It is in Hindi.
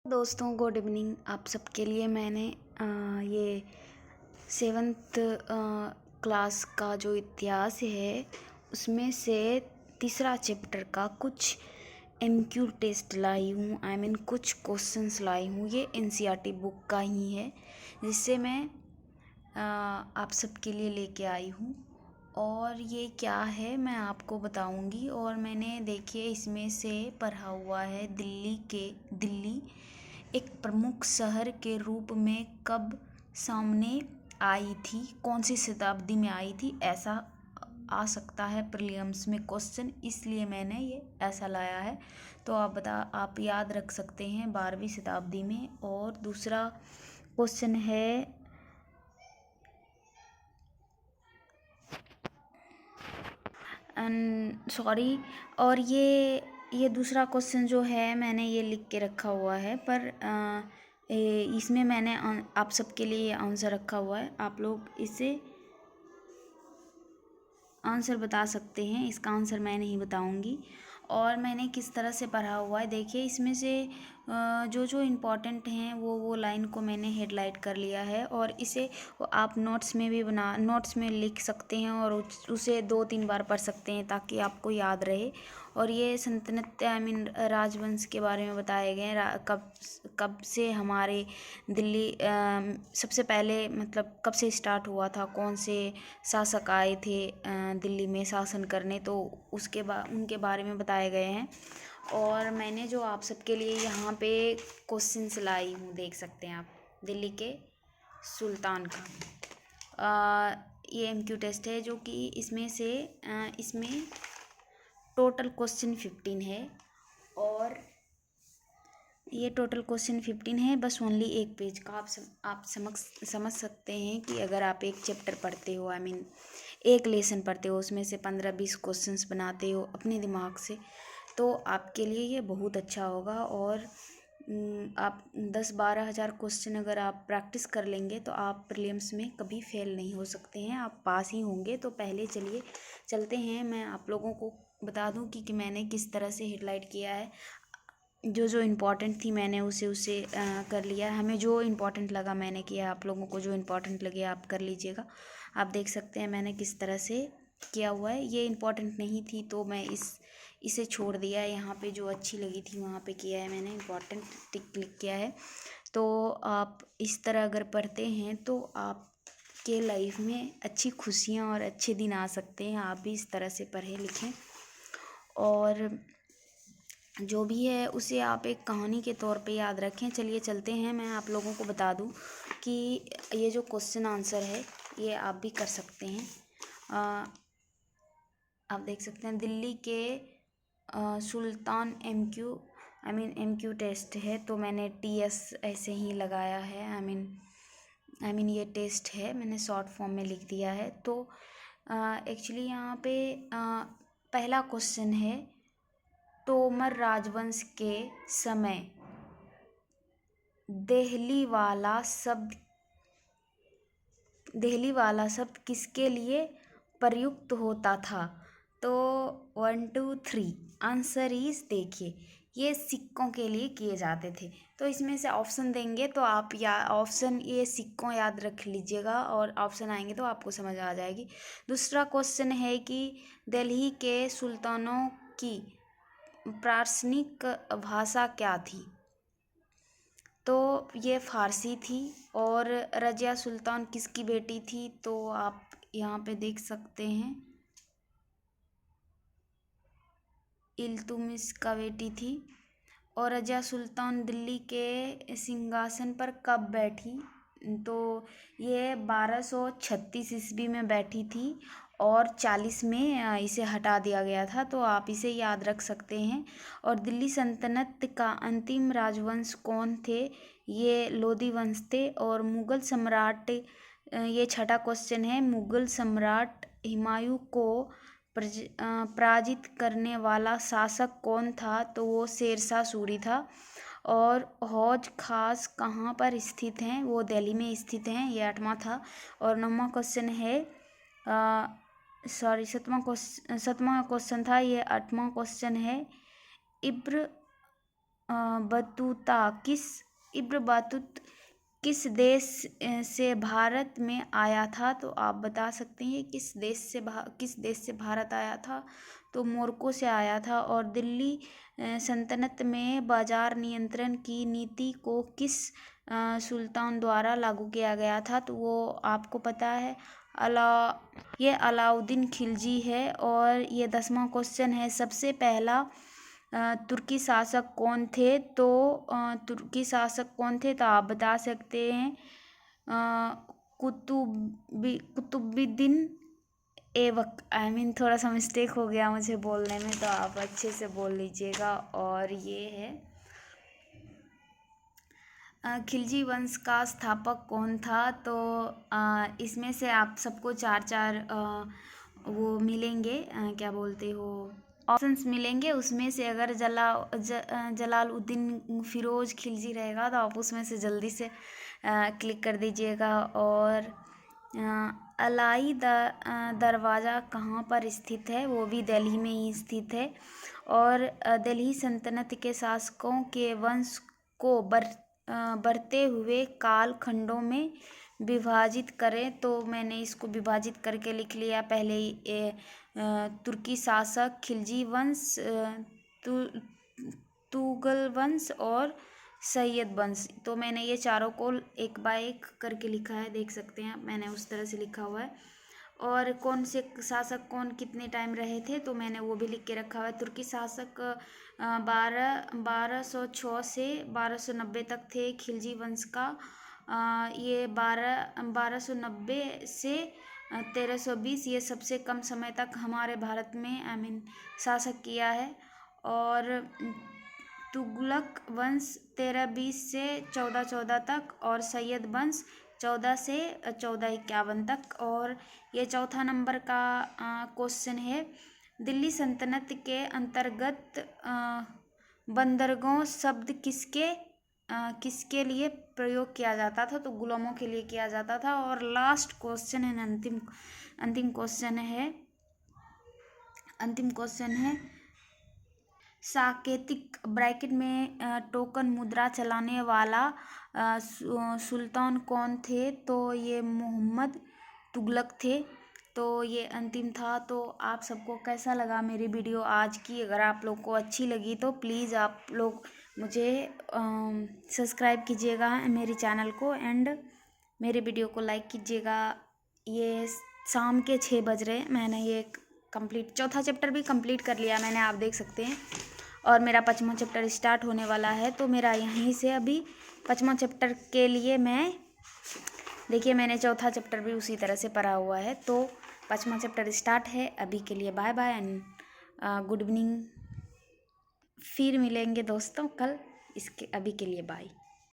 दोस्तों गुड इवनिंग। आप सबके लिए मैंने ये सेवन्थ क्लास का जो इतिहास है उसमें से तीसरा चैप्टर का कुछ एमक्यू टेस्ट लाई हूँ। कुछ क्वेश्चंस लाई हूँ। ये एनसीईआरटी बुक का ही है जिससे मैं आप सबके लिए लेके आई हूँ। और ये क्या है मैं आपको बताऊंगी। और मैंने देखिए इसमें से पढ़ा हुआ है दिल्ली एक प्रमुख शहर के रूप में कब सामने आई थी, कौन सी शताब्दी में आई थी, ऐसा आ सकता है प्रीलिम्स में क्वेश्चन, इसलिए मैंने ये ऐसा लाया है। तो आप याद रख सकते हैं 12वीं शताब्दी में। और दूसरा क्वेश्चन है सॉरी। और ये दूसरा क्वेश्चन जो है मैंने ये लिख के रखा हुआ है, पर इसमें मैंने आप सबके लिए आंसर रखा हुआ है। आप लोग इसे आंसर बता सकते हैं। इसका आंसर मैं नहीं बताऊंगी। और मैंने किस तरह से पढ़ा हुआ है देखिए इसमें से जो जो इम्पोर्टेंट हैं वो लाइन को मैंने हेडलाइट कर लिया है। और इसे आप नोट्स में भी नोट्स में लिख सकते हैं और उसे 2-3 बार पढ़ सकते हैं ताकि आपको याद रहे। और ये सल्तनत राजवंश के बारे में बताए गए हैं। कब से हमारे दिल्ली सबसे पहले मतलब कब से स्टार्ट हुआ था, कौन से शासक आए थे दिल्ली में शासन करने, तो उनके बारे में बताए गए हैं। और मैंने जो आप सबके लिए यहाँ पे क्वेश्चंस लाई हूँ देख सकते हैं आप दिल्ली के सुल्तान का। ये एमक्यू टेस्ट है जो कि इसमें टोटल क्वेश्चन 15 है। और ये टोटल क्वेश्चन 15 है, बस ओनली एक पेज का। आप समझ सकते हैं कि अगर आप एक चैप्टर पढ़ते हो, एक लेसन पढ़ते हो, उसमें से 15-20 क्वेश्चंस बनाते हो अपने दिमाग से, तो आपके लिए ये बहुत अच्छा होगा। और आप 10-12 हज़ार क्वेश्चन अगर आप प्रैक्टिस कर लेंगे तो आप प्रीलिम्स में कभी फेल नहीं हो सकते हैं, आप पास ही होंगे। तो पहले चलते हैं, मैं आप लोगों को बता दूं कि मैंने किस तरह से हेडलाइट किया है। जो जो इम्पोर्टेंट थी मैंने उसे कर लिया। हमें जो इम्पोर्टेंट लगा मैंने किया, आप लोगों को जो इम्पोर्टेंट लगे आप कर लीजिएगा। आप देख सकते हैं मैंने किस तरह से किया हुआ है। ये इम्पोर्टेंट नहीं थी तो मैं इसे छोड़ दिया है। यहाँ पे जो अच्छी लगी थी वहाँ पे किया है मैंने, इम्पोर्टेंट टिक क्लिक किया है। तो आप इस तरह अगर पढ़ते हैं तो आपके लाइफ में अच्छी खुशियाँ और अच्छे दिन आ सकते हैं। आप भी इस तरह से पढ़ें लिखें और जो भी है उसे आप एक कहानी के तौर पे याद रखें। चलिए चलते हैं, मैं आप लोगों को बता दूं कि ये जो क्वेश्चन आंसर है ये आप भी कर सकते हैं। आप देख सकते हैं दिल्ली के सुल्तान एमक्यू टेस्ट है, तो मैंने TS ऐसे ही लगाया है। ये टेस्ट है, मैंने शॉर्ट फॉर्म में लिख दिया है। तो एक्चुअली यहाँ पे पहला क्वेश्चन है, तोमर राजवंश के समय देहली वाला शब्द किसके लिए प्रयुक्त होता था? तो 1 2 3 आंसर इज, देखिए ये सिक्कों के लिए किए जाते थे। तो इसमें से ऑप्शन देंगे तो आप ऑप्शन ये सिक्कों याद रख लीजिएगा और ऑप्शन आएंगे तो आपको समझ आ जाएगी। दूसरा क्वेश्चन है कि दिल्ली के सुल्तानों की प्रार्थनिक भाषा क्या थी? तो ये फारसी थी। और रजिया सुल्तान किसकी बेटी थी? तो आप यहाँ पे देख सकते हैं इल्तुतमिश का बेटी थी। और रजिया सुल्तान दिल्ली के सिंहासन पर कब बैठी? तो ये 1236 ईस्वी में बैठी थी और 40 में इसे हटा दिया गया था। तो आप इसे याद रख सकते हैं। और दिल्ली सल्तनत का अंतिम राजवंश कौन थे? ये लोधी वंश थे। और मुगल सम्राट, ये छठा क्वेश्चन है, मुगल सम्राट हुमायूं को पराजित करने वाला शासक कौन था? तो वो शेरशाह सूरी था। और हौज खास कहाँ पर स्थित हैं? वो दिल्ली में स्थित हैं। ये 8वां था। और 9वां क्वेश्चन है, सतवां क्वेश्चन था, ये 8वां क्वेश्चन है, इब्र बतूता इब्न बतूत किस देश से भारत में आया था? तो आप बता सकते हैं किस देश से भारत आया था? तो मोरक्को से आया था। और दिल्ली सल्तनत में बाजार नियंत्रण की नीति को किस सुल्तान द्वारा लागू किया गया था? तो वो आपको पता है, ये अलाउद्दीन खिलजी है। और ये 10वां क्वेश्चन है, सबसे पहला तुर्की शासक कौन थे? तो तुर्की शासक कौन थे? तो आप बता सकते हैं कुतुबुद्दीन ऐबक। थोड़ा सा मिस्टेक हो गया मुझे बोलने में, तो आप अच्छे से बोल लीजिएगा। और ये है खिलजी वंश का स्थापक कौन था? तो इसमें से आप सबको चार चार वो मिलेंगे, क्या बोलते हो, ऑप्शंस मिलेंगे। उसमें से अगर जलालुद्दीन फिरोज खिलजी रहेगा तो आप उसमें से जल्दी से क्लिक कर दीजिएगा। और अलाई दरवाज़ा कहाँ पर स्थित है? वो भी दिल्ली में ही स्थित है। और दिल्ली सल्तनत के शासकों के वंश को बढ़ते हुए काल खंडों में विभाजित करें। तो मैंने इसको विभाजित करके लिख लिया पहले ही। तुर्की शासक, खिलजी वंश, तुगल वंश और सैयद वंश। तो मैंने ये चारों को एक बाय एक करके लिखा है, देख सकते हैं आप, मैंने उस तरह से लिखा हुआ है। और कौन से शासक कौन कितने टाइम रहे थे, तो मैंने वो भी लिख के रखा हुआ है। तुर्की शासक 1206 से 1290 तक थे। खिलजी वंश का ये 1290 से 1320, ये सबसे कम समय तक हमारे भारत में शासक किया है। और तुगलक वंश 1320 से 1414 तक, और सैयद वंश 14 से 1451 तक। और ये चौथा नंबर का क्वेश्चन है, दिल्ली सल्तनत के अंतर्गत बंदरगाह शब्द किसके लिए प्रयोग किया जाता था? तो गुलामों के लिए किया जाता था। और लास्ट क्वेश्चन है, अंतिम क्वेश्चन है सांकेतिक ब्रैकेट में टोकन मुद्रा चलाने वाला सुल्तान कौन थे? तो ये मोहम्मद तुगलक थे। तो ये अंतिम था। तो आप सबको कैसा लगा मेरी वीडियो आज की? अगर आप लोग को अच्छी लगी तो प्लीज़ आप लोग मुझे सब्सक्राइब कीजिएगा मेरे चैनल को, एंड मेरे वीडियो को लाइक कीजिएगा। ये शाम के 6 बज रहे हैं। मैंने ये चौथा चैप्टर भी कंप्लीट कर लिया मैंने, आप देख सकते हैं। और मेरा 5वां चैप्टर स्टार्ट होने वाला है। तो मेरा यहीं से अभी 5वां चैप्टर के लिए देखिए मैंने चौथा चैप्टर भी उसी तरह से पढ़ा हुआ है। तो 5वां चैप्टर स्टार्ट है। अभी के लिए bye bye and good evening. फिर मिलेंगे दोस्तों कल। अभी के लिए बाय।